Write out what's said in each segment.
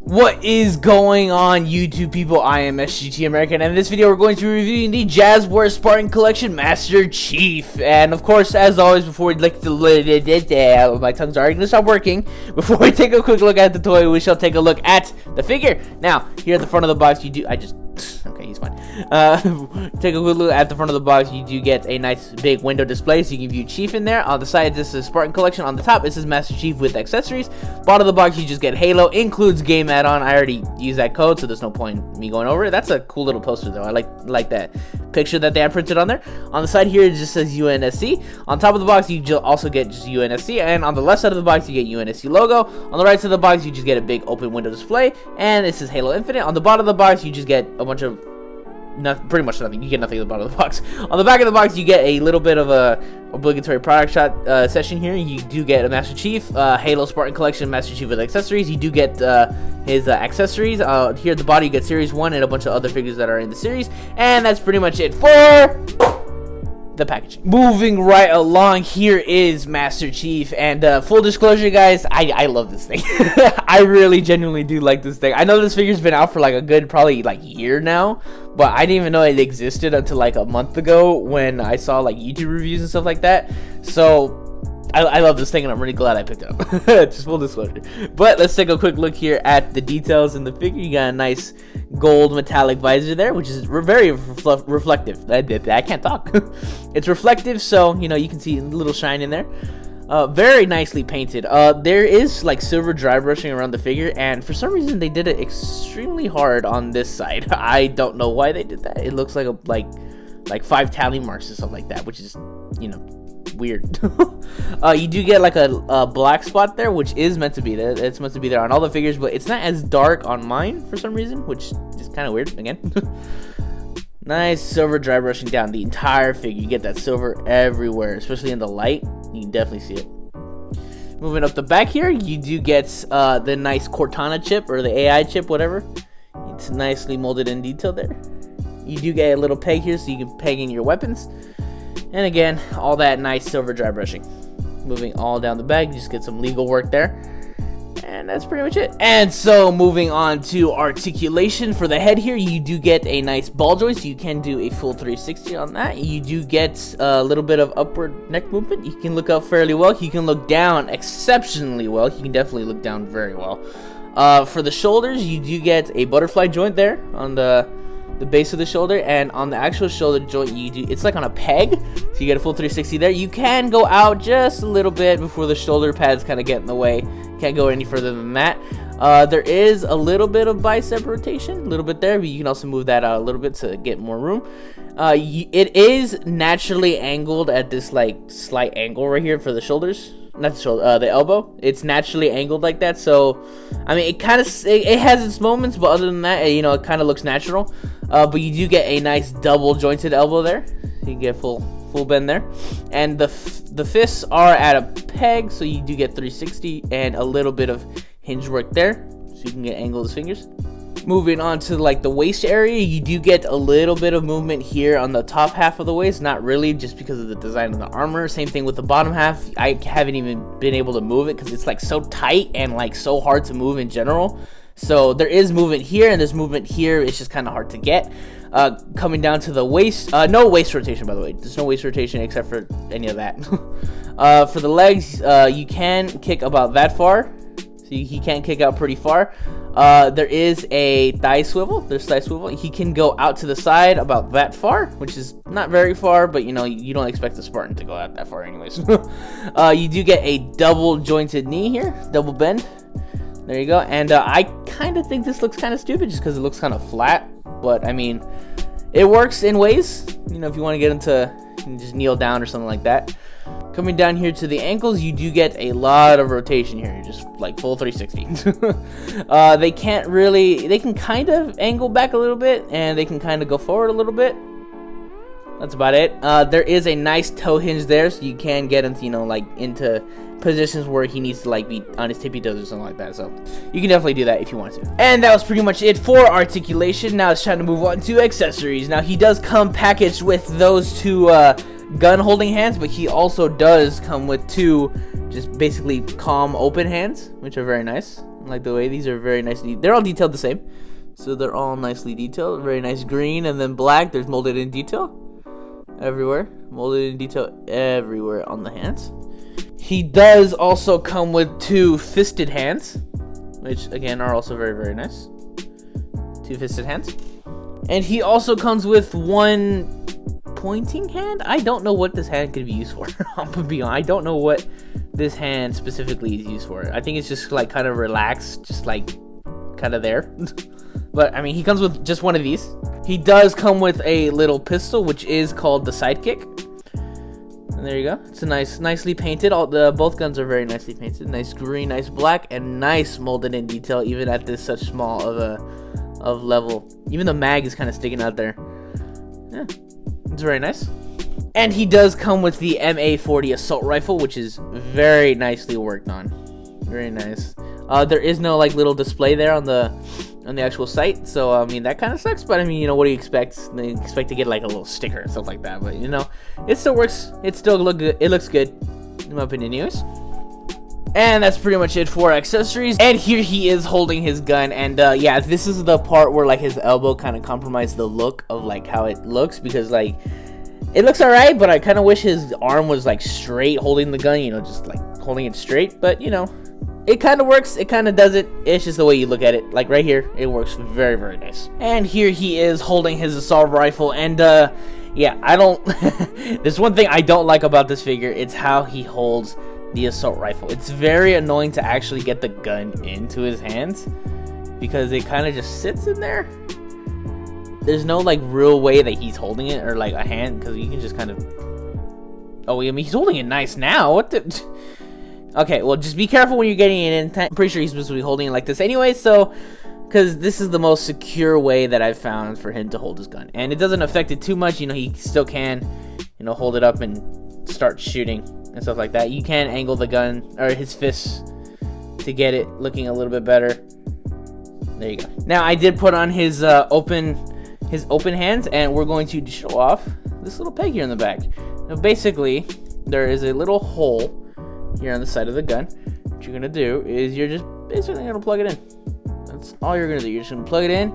What is going on, YouTube people? I am SGT American, and in this video we're going to be reviewing the Jazwares Spartan Collection Master Chief. And of course, as always, before we like to my tongue's already gonna stop working. Before we take a quick look at the toy, we shall take a look at the figure. Now, here at the front of the box, you do okay, he's fine. Take a quick look at the front of the box. You do get a nice big window display, so you can view Chief in there. On the side, this is Spartan Collection. On the top, this is Master Chief with accessories. Bottom of the box, you just get Halo, includes game add-on. I already used that code, so there's no point me going over it. That's a cool little poster, though. I like that picture that they have printed on there. On the side here, it just says UNSC. On top of the box, you also get just UNSC, and on the left side of the box, you get UNSC logo. On the right side of the box, you just get a big open window display, and it says Halo Infinite. On the bottom of the box, you just get a bunch of pretty much nothing. You get nothing at the bottom of the box. On the back of the box, you get a little bit of a obligatory product shot session here. You do get a Master Chief, Halo Spartan Collection Master Chief with accessories. You do get his accessories. Here at the bottom, you get Series 1 and a bunch of other figures that are in the series. And that's pretty much it for the packaging. Moving right along, here is Master Chief, and full disclosure, guys, I love this thing. I really genuinely do like this thing. I know this figure's been out for like a good probably like year now, but I didn't even know it existed until like a month ago when I saw like YouTube reviews and stuff like that. So I love this thing, and I'm really glad I picked it up. Just full disclosure. But let's take a quick look here at the details in the figure. You got a nice gold metallic visor there, which is very reflective. I can't talk. It's reflective, so you know you can see a little shine in there. Very nicely painted. There is like silver dry brushing around the figure, and for some reason they did it extremely hard on this side. I don't know why they did that. It looks like like 5 tally marks or something like that, which is, you know, weird. You do get like a black spot there, which is meant to be there. It's meant to be there on all the figures, but it's not as dark on mine for some reason, which is kind of weird again. Nice silver dry brushing down the entire figure. You get that silver everywhere, especially in the light. You can definitely see it. Moving up the back here, you do get the nice Cortana chip, or the AI chip, whatever. It's nicely molded in detail there. You do get a little peg here, so you can peg in your weapons. And again, all that nice silver dry brushing. Moving all down the back, you just get some legal work there. And that's pretty much it. And so moving on to articulation for the head here, you do get a nice ball joint, so you can do a full 360 on that. You do get a little bit of upward neck movement. You can look up fairly well. You can look down exceptionally well. You can definitely look down very well. For the shoulders, you do get a butterfly joint there on the base of the shoulder, and on the actual shoulder joint, it's like on a peg, so you get a full 360 there. You can go out just a little bit before the shoulder pads kind of get in the way. Can't go any further than that. There is a little bit of bicep rotation, a little bit there, but you can also move that out a little bit to get more room. It is naturally angled at this like slight angle right here for the shoulders. Not the shoulder, the elbow. It's naturally angled like that, so I mean, it kind of it has its moments, but other than that, you know, it kind of looks natural. But you do get a nice double jointed elbow there. You get full bend there, and the fists are at a peg, so you do get 360 and a little bit of hinge work there, so you can get angled fingers. Moving on to like the waist area, you do get a little bit of movement here on the top half of the waist. Not really, just because of the design of the armor. Same thing with the bottom half. I haven't even been able to move it because it's like so tight and like so hard to move in general. So there is movement here, and there's movement here. It's just kind of hard to get. Coming down to the waist, no waist rotation, by the way. There's no waist rotation except for any of that. For the legs, you can kick about that far. So he can kick out pretty far. There is a thigh swivel. There's thigh swivel. He can go out to the side about that far, which is not very far, but you know, you don't expect a Spartan to go out that far anyways. You do get a double jointed knee here, double bend. There you go. And I kind of think this looks kind of stupid just because it looks kind of flat, but I mean, it works in ways. You know, if you want to get into, you can just kneel down or something like that. Coming down here to the ankles, you do get a lot of rotation here, just like full 360. They can kind of angle back a little bit, and they can kind of go forward a little bit. That's about it. There is a nice toe hinge there, so you can get into, you know, like into positions where he needs to like be on his tippy toes or something like that. So you can definitely do that if you want to. And that was pretty much it for articulation. Now it's time to move on to accessories. Now he does come packaged with those two gun holding hands, but he also does come with two just basically calm open hands, which are very nice. like the way these are very nicely. They're all detailed the same, so they're all nicely detailed. Very nice green and then black. There's molded in detail everywhere. Molded in detail everywhere on the hands. He does also come with 2 fisted hands, which again are also very, very nice. 2 fisted hands. And he also comes with 1 pointing hand. I don't know what this hand could be used for. I'm gonna be honest. I don't know what this hand specifically is used for. I think it's just like kind of relaxed, just like kind of there. But I mean, he comes with just 1 of these. He does come with a little pistol, which is called the sidekick. And there you go. It's a nicely painted. Both guns are very nicely painted. Nice green, nice black, and nice molded in detail, even at this such small of level. Even the mag is kind of sticking out there. Yeah, it's very nice. And he does come with the MA40 assault rifle, which is very nicely worked on. Very nice. There is no like little display there on the actual site, so I mean that kind of sucks. But I mean, you know, what do you expect? They expect to get like a little sticker and stuff like that. But you know, it still works. It still looks good. It looks good, in my opinion, anyways. And that's pretty much it for accessories. And here he is holding his gun. And yeah, this is the part where like his elbow kind of compromised the look of like how it looks, because like it looks alright, but I kind of wish his arm was like straight holding the gun, you know, just like holding it straight. But you know, it kind of works. It kind of does it. It's just the way you look at it. Like right here, it works very, very nice. And here he is holding his assault rifle. And yeah, I don't there's one thing I don't like about this figure. It's how he holds the assault rifle. It's very annoying to actually get the gun into his hands, because it kind of just sits in there. There's no like real way that he's holding it, or like a hand, because you can just kind of, oh, I mean, he's holding it nice now. What the okay, well, just be careful when you're getting it in. I'm pretty sure he's supposed to be holding it like this anyway, so because this is the most secure way that I've found for him to hold his gun, and it doesn't affect it too much. You know, he still can, you know, hold it up and start shooting and stuff like that. You can angle the gun or his fists to get it looking a little bit better. There you go. Now I did put on his open hands, and we're going to show off this little peg here in the back. Now basically, there is a little hole here on the side of the gun. What you're gonna do is you're just basically gonna plug it in. That's all you're gonna do. You're just gonna plug it in,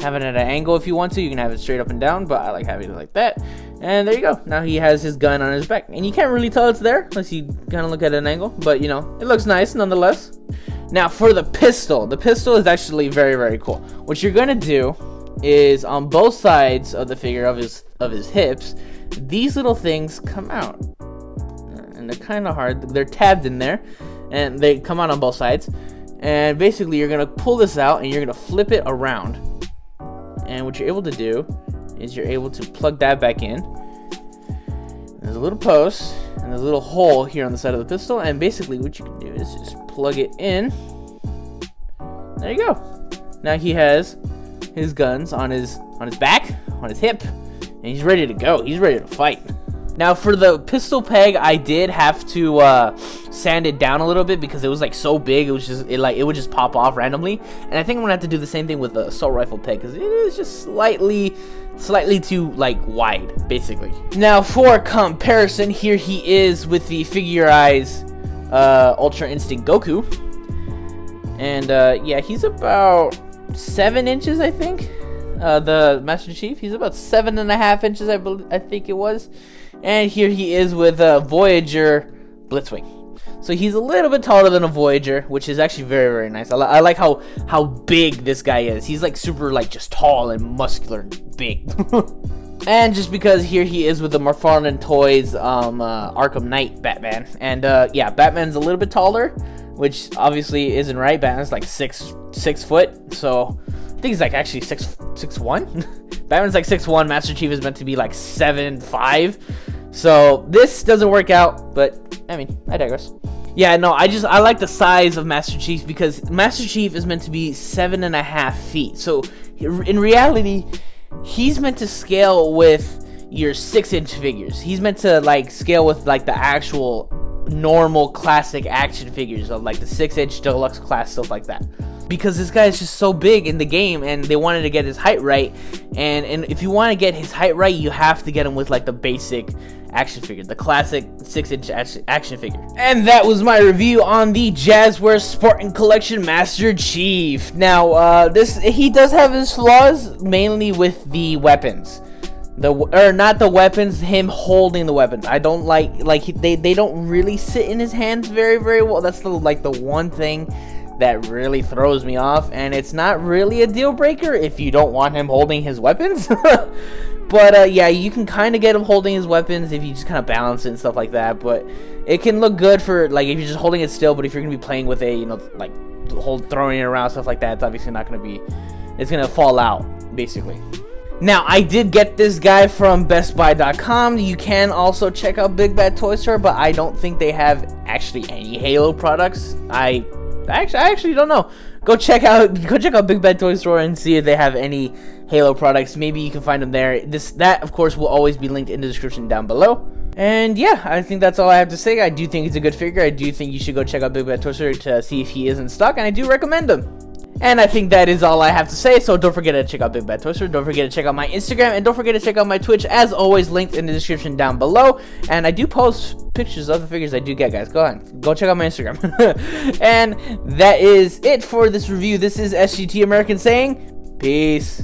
have it at an angle if you want to. You can have it straight up and down, but I like having it like that. And there you go. Now he has his gun on his back, and you can't really tell it's there unless you kind of look at an angle, but you know, it looks nice nonetheless. Now for the pistol is actually very, very cool. What you're gonna do is on both sides of the figure of his hips, these little things come out, and they're kind of hard. They're tabbed in there, and they come out on both sides. And basically, you're gonna pull this out, and you're gonna flip it around. And what you're able to do is you're able to plug that back in. There's a little post and there's a little hole here on the side of the pistol, and basically what you can do is just plug it in. There you go. Now he has his guns on his back, on his hip, and he's ready to go. He's ready to fight. Now for the pistol peg, I did have to sand it down a little bit because it was like so big. It would just pop off randomly. And I think I'm gonna have to do the same thing with the assault rifle peg, because it is just slightly too like wide, basically. Now for comparison, here he is with the Figure Eyes Ultra Instinct Goku, and yeah, he's about 7 inches, I think. The Master Chief, he's about 7.5 inches, I think it was. And here he is with a Voyager Blitzwing. So he's a little bit taller than a Voyager, which is actually very, very nice. I like how big this guy is. He's like super like just tall and muscular and big. And just because here he is with the McFarlane Toys Arkham Knight Batman. And yeah, Batman's a little bit taller, which obviously isn't right. Batman's like 6 foot, so I think he's like actually 6'1". Batman's like 6'1". Master Chief is meant to be like 7'5". So this doesn't work out, but I mean, I digress. Yeah, no, I like the size of Master Chief because Master Chief is meant to be 7.5 feet. So in reality, he's meant to scale with your 6-inch figures. He's meant to like scale with like the actual normal classic action figures of like the 6-inch deluxe class, stuff like that. Because this guy is just so big in the game, and they wanted to get his height right. And if you want to get his height right, you have to get him with like the basic action figure, the classic 6-inch action figure. And that was my review on the Jazwares Spartan Collection Master Chief. Now, he does have his flaws, mainly with the weapons. Not the weapons, him holding the weapons. I don't they don't really sit in his hands very well. That's the one thing that really throws me off, and it's not really a deal breaker if you don't want him holding his weapons. But yeah, you can kind of get him holding his weapons if you just kind of balance it and stuff like that. But it can look good for if you're just holding it still. But if you're gonna be playing with throwing it around, stuff like that, it's obviously not gonna be. It's gonna fall out basically. Now, I did get this guy from bestbuy.com. You can also check out Big Bad Toy Store, but I don't think they have actually any Halo products. I actually don't know. Go check out Big Bad Toy Store and see if they have any Halo products. Maybe you can find them there. That of course will always be linked in the description down below. And yeah, I think that's all I have to say. I do think it's a good figure. I do think you should go check out Big Bad Toy Store to see if he is in stock, and I do recommend him. And I think that is all I have to say, so don't forget to check out Big Bad Toy Store, don't forget to check out my Instagram, and don't forget to check out my Twitch, as always, linked in the description down below. And I do post pictures of the figures I do get, guys. Go on, go check out my Instagram. And that is it for this review. This is SGT American saying, peace.